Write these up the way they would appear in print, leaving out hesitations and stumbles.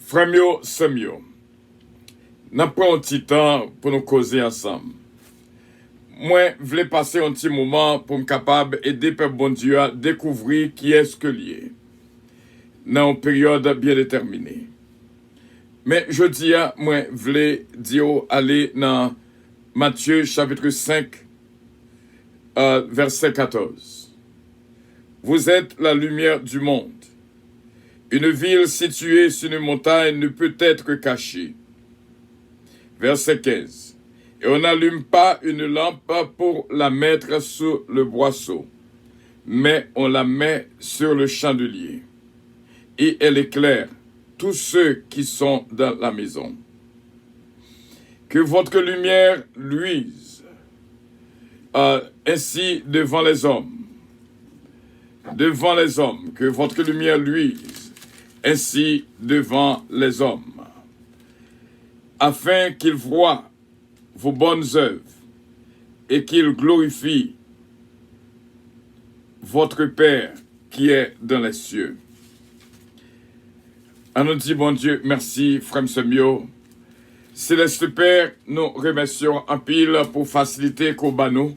Frère yo, sœur yo, n'a pas un petit temps pour nous causer ensemble. Moi, je voulais passer un petit moment pour me capable d'aider le bon Dieu à découvrir qui est ce que lié dans une période bien déterminée. Mais je dis, moi, je voulais dire aller dans Matthieu chapitre 5, verset 14. Vous êtes la lumière du monde. Une ville située sur une montagne ne peut être cachée. Verset 15. Et on n'allume pas une lampe pour la mettre sous le boisseau, mais on la met sur le chandelier. Et elle éclaire tous ceux qui sont dans la maison. Que votre lumière luise ainsi devant les hommes. Devant les hommes, que votre lumière luise ainsi devant les hommes, afin qu'ils voient vos bonnes œuvres et qu'ils glorifient votre Père qui est dans les cieux. On nous dit, bon Dieu, merci, frère Semio. Céleste Père, nous remercions en pile pour faciliter qu'au banou,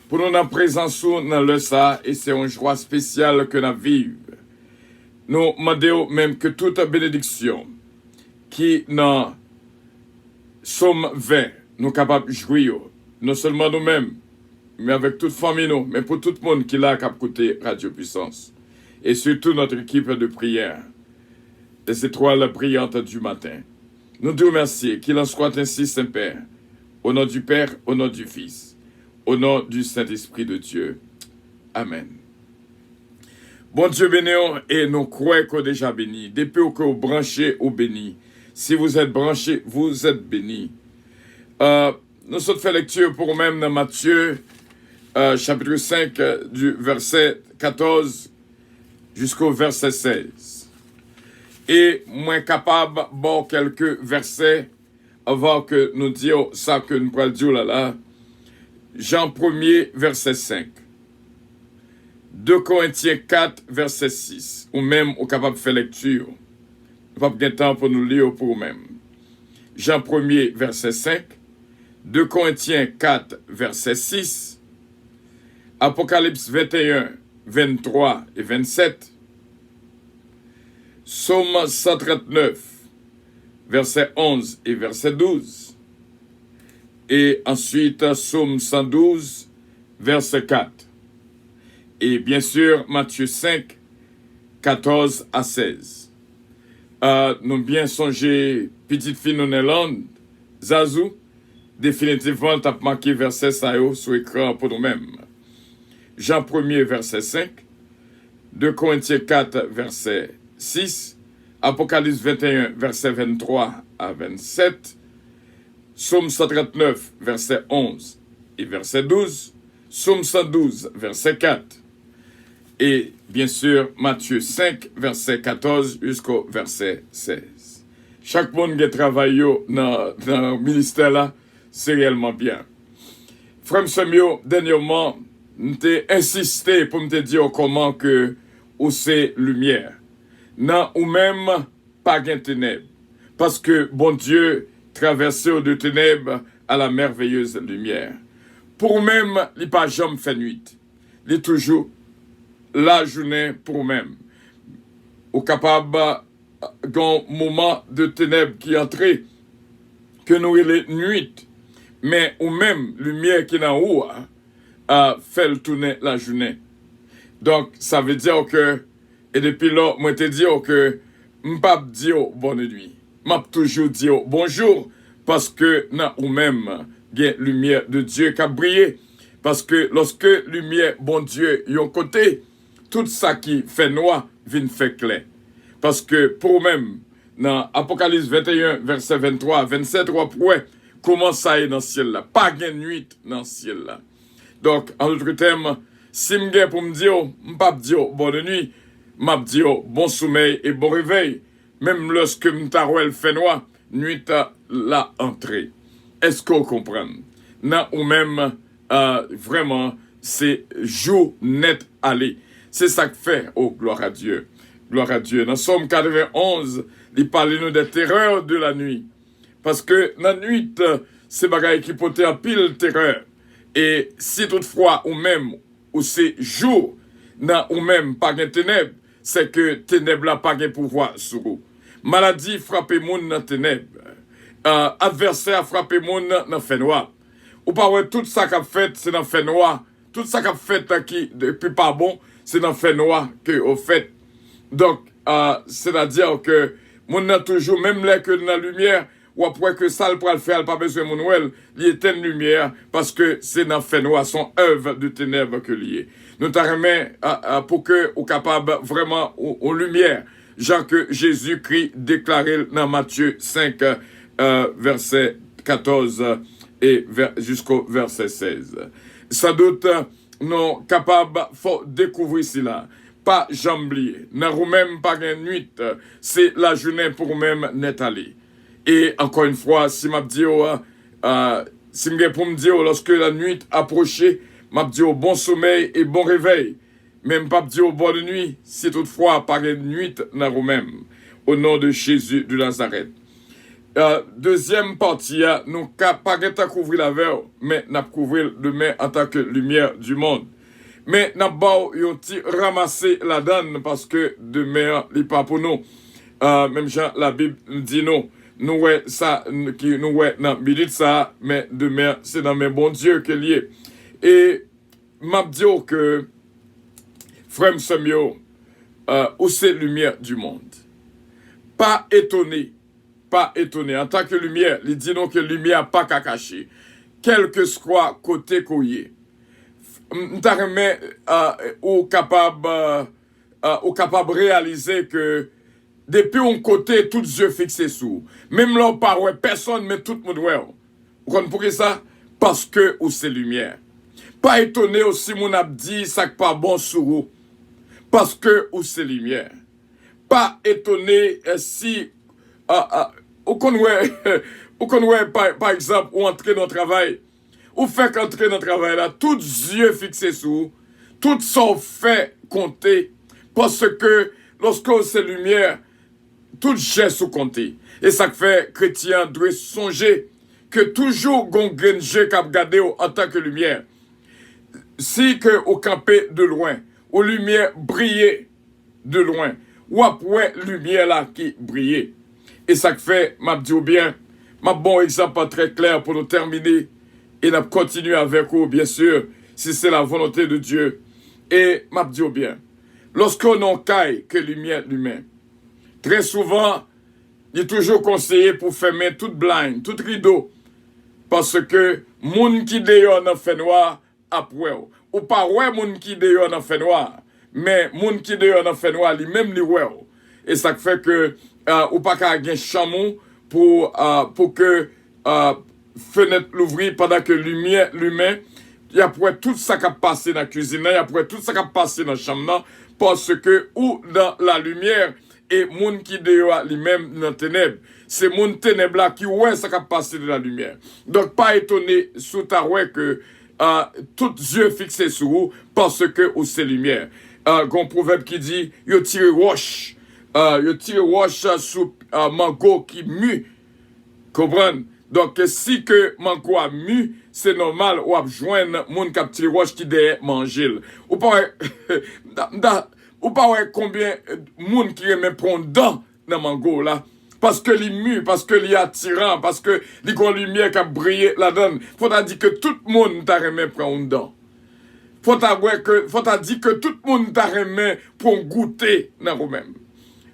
pour nous en présence dans le ça, et c'est une joie spéciale que nous vivons. Nous demandons même que toute bénédiction qui nous sommes vers, nous capables de jouir, non seulement nous-mêmes, mais avec toute famille, nous, mais pour tout le monde qui l'a cap côté Radio Puissance, et surtout notre équipe de prière, des étoiles brillantes du matin. Nous te remercions, qu'il en soit ainsi, Saint-Père, au nom du Père, au nom du Fils, au nom du Saint-Esprit de Dieu. Amen. Bon Dieu béni, et nous croyons qu'on est déjà béni. Depuis que vous branchez ou béni. Si vous êtes branchés, vous êtes bénis. Nous sommes fait lecture pour nous-mêmes dans Matthieu, chapitre 5, du verset 14 jusqu'au verset 16. Et moins capable, bon, quelques versets avant que nous disions ça que nous pourrons dire là. Jean 1er, verset 5. 2 Corinthiens 4, verset 6. Ou même, on est capable de faire lecture. Pas de temps pour nous lire pour nous-mêmes. Jean 1er, verset 5. 2 Corinthiens 4, verset 6. Apocalypse 21, 23 et 27. Psaume 139, verset 11 et verset 12. Et ensuite, Psaume 112, verset 4. Et bien sûr, Matthieu 5, 14 à 16. Nous bien songé, petite fille Nonelande, Zazou, définitivement, t'as marqué verset ça sur l'écran pour nous-mêmes. Jean 1er, verset 5. 2 Corinthiens 4, verset 6. Apocalypse 21, verset 23 à 27. Psaume 139, verset 11 et verset 12. Psaume 112, verset 4. Et bien sûr, Matthieu 5, verset 14 jusqu'au verset 16. Chaque monde qui travaille dans le ministère là, c'est réellement bien. Frère Samuel, dernièrement, j'ai insisté pour me dire comment que ou c'est lumière. Non, ou même pas de ténèbres. Parce que bon Dieu traversé de ténèbres à la merveilleuse lumière. Pour même, il n'est pas jamais fait nuit. Il est toujours la journée pour même. Au capable d'un moment de ténèbres qui entrait, que nous il est nuit, mais ou même lumière qui est en haut a fait le tourner la journée. Donc ça veut dire que, et depuis là, moi te dire que m'pas dire bonne nuit, m'a toujours dire bonjour, parce que nan ou même bien lumière de Dieu qui a brillé, parce que lorsque lumière bon Dieu yon côté, tout ça qui fait noir vient fait clair. Parce que pour même, dans Apocalypse 21, verset 23, 27, on pourrait comment ça est dans le ciel là. Pas de nuit dans le ciel là. Donc, en d'autres termes, si je pour me dire, je ne pas dire bonne nuit, je dire bon sommeil et bon réveil. Même lorsque je fait noir, nuit la entrée. Est-ce qu'on comprend? Non, ou même, vraiment, c'est jour net aller. C'est ça que fait, oh, gloire à Dieu. Gloire à Dieu. Dans Psaume 91, il parle nous des terreurs de la nuit. Parce que la nuit, c'est bagaille qui porte en pile terreur. Et si toutefois, ou même, ou c'est jour, ou même pas de ténèbres, c'est que ténèbres là pas de pouvoir sur vous. Maladie frappe moun dans ténèbres. Adversaire frappe moun dans fait noir. Ou pas ouais, tout ça qu'a fait, c'est dans fait noir. Tout ça qu'a fait qui depuis pas bon, c'est dans fait noir que au fait. Donc, c'est-à-dire que moun n'a toujours, même là que dans la lumière, ou après que ça le le faire, pas besoin de mon il éteint une lumière, parce que c'est dans fait noir, son œuvre de ténèbres que lié. Nous t'arrêtons pour que, ou capable vraiment, aux lumière, genre que Jésus-Christ déclarait dans Matthieu 5, verset 14 et jusqu'au verset 16. Sans doute, nous capables, faut découvrir cela. Pas jamblier, n'a même pas une nuit, c'est la journée pour même n'est allé. Et encore une fois, si m'a dit, si m'gè pour me dire, lorsque la nuit approchait, m'a dit bon sommeil et bon réveil. Même pas dire bonne nuit, si toutefois par une nuit n'a même. Au nom de Jésus de Nazareth. Deuxième partie, nous pas couvrir la veille, mais nous couvrir demain en tant que lumière du monde. Mais nous avons ramassé la donne parce que demain, il n'est pas pour nous. Même Jean, la Bible dit non. Nous ouais ça qui nous ouais dans minute ça, mais demain c'est dans mes bons Dieu que lié. Et m'a dit que frère Samuel, où c'est lumière du monde. Pas étonné en tant que lumière, il dit non que lumière pas qu'à cacher. Quel que soit côté couillé. M'tarmé ou capable de réaliser que depuis un côté, tout yeux fixés sous. Même là, on parle, personne, mais tout le monde, ouais. Vous comprenez pourquoi ça? Parce que, ou c'est lumière. Pas étonné aussi, mon abdi, ça pas bon sur vous. Parce que, ou c'est lumière. Pas étonné si, ou qu'on ouais, par exemple, ou entrer dans le travail, ou fait qu'entrer dans le travail là, tout yeux fixés sous, tout sont fait compter. Parce que, lorsque c'est lumière, tout geste sous compté. Et ça fait chrétien doit songer que toujours gon grenje k'ap gade en tant que lumière. Si que au campé de loin, aux lumière briller de loin, ou après lumière là qui brille. Et ça fait m'a dit bien, m'a bon exemple très clair pour nous terminer et n'a continuer avec vous bien sûr si c'est la volonté de Dieu. Et m'a dit bien, lorsqu'on en caille que lumière l'humain. Très souvent, il est toujours conseillé pour fermer toute blind, tout rideau. Parce que, moun qui dehors dans fait noir, après, ou pas ouais moun qui dehors dans fait noir, mais moun qui dehors dans fait noir, lui-même li ouais. Et ça fait que, ou pas qu'à un chamou pour que, fenêtre l'ouvrir pendant que lumière, l'humain, et après tout ça qui a passé dans la cuisine, et après tout ça qui a passé dans la chambre, parce que, ou dans la lumière, et moun qui dehors lui-même dans ténèbres, c'est moun ténèbres là qui ouais ça qui passé de la lumière. Donc pas étonné sous ta ouais que tout yeux fixés sur vous parce que ou c'est lumière. Gon proverbe qui dit yo tire roche sous mango qui mue. Comprendre? Donc si que mango a mue, c'est normal ou a joindre moun qui tire roche qui derrière manger. Ou pas ou pas ouais combien moun qui aime prendre dans mango là parce que li mu, parce que li attirant, parce que li gon lumière qui a brillé la donne. Faut ta dire que tout monde t'a remet prendre dedans. Faut ta dire que tout monde t'a remet pour goûter dans vous-même.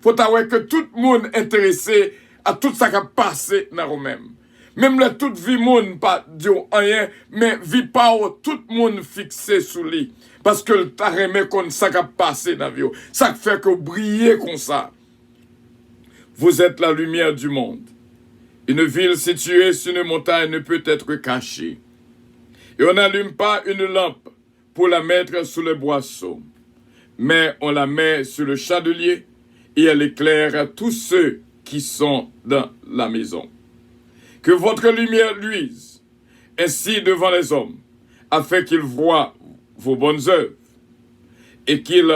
Faut ta que tout monde intéressé à tout ça qui a passé dans vous-même. Même la toute vie monde pas dit rien, mais vie pas tout monde fixé sous lui. Parce que le ta remet comme ça qui a passé dans la vie. Ça fait que briller comme ça. Vous êtes la lumière du monde. Une ville située sur une montagne ne peut être cachée. Et on n'allume pas une lampe pour la mettre sous le boisseau. Mais on la met sur le chandelier et elle éclaire tous ceux qui sont dans la maison. Que votre lumière luise ainsi devant les hommes, afin qu'ils voient vos bonnes œuvres et qu'ils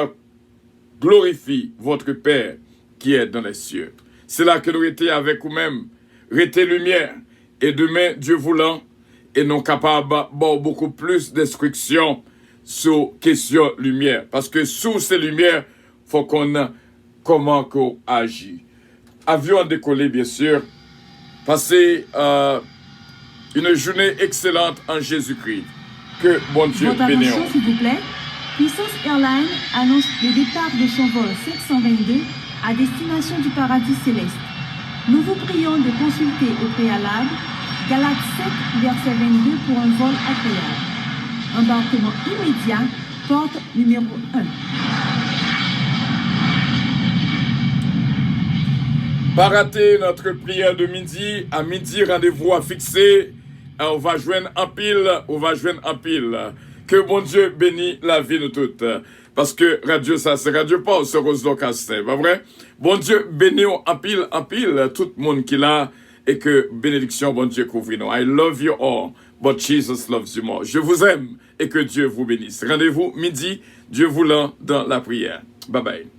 glorifient votre Père qui est dans les cieux. C'est là que nous étions avec vous-même. Restez lumière. Et demain, Dieu voulant, et nous capables d'avoir beaucoup plus d'instructions sur question lumière. Parce que sous ces lumières, il faut qu'on a comment qu'on agit. Avion décollé, bien sûr. Passez une journée excellente en Jésus-Christ. Que bon Dieu bénisse. Votre attention, s'il vous plaît. Puissance Airlines annonce le départ de son vol 722 à destination du paradis céleste. Nous vous prions de consulter au préalable Galates 7, verset 22 pour un vol agréable. Embarquement immédiat, porte numéro 1. Pas rater notre prière de midi. À midi, rendez-vous à fixer. On va joindre en pile. Que bon Dieu bénisse la vie de toutes. Parce que radio, ça, c'est radio pas, c'est Rose Castin, pas vrai? Bon Dieu bénisse en pile, tout le monde qui l'a, et que bénédiction, bon Dieu, couvre nous. I love you all, but Jesus loves you more. Je vous aime, et que Dieu vous bénisse. Rendez-vous midi, Dieu voulant, dans la prière. Bye bye.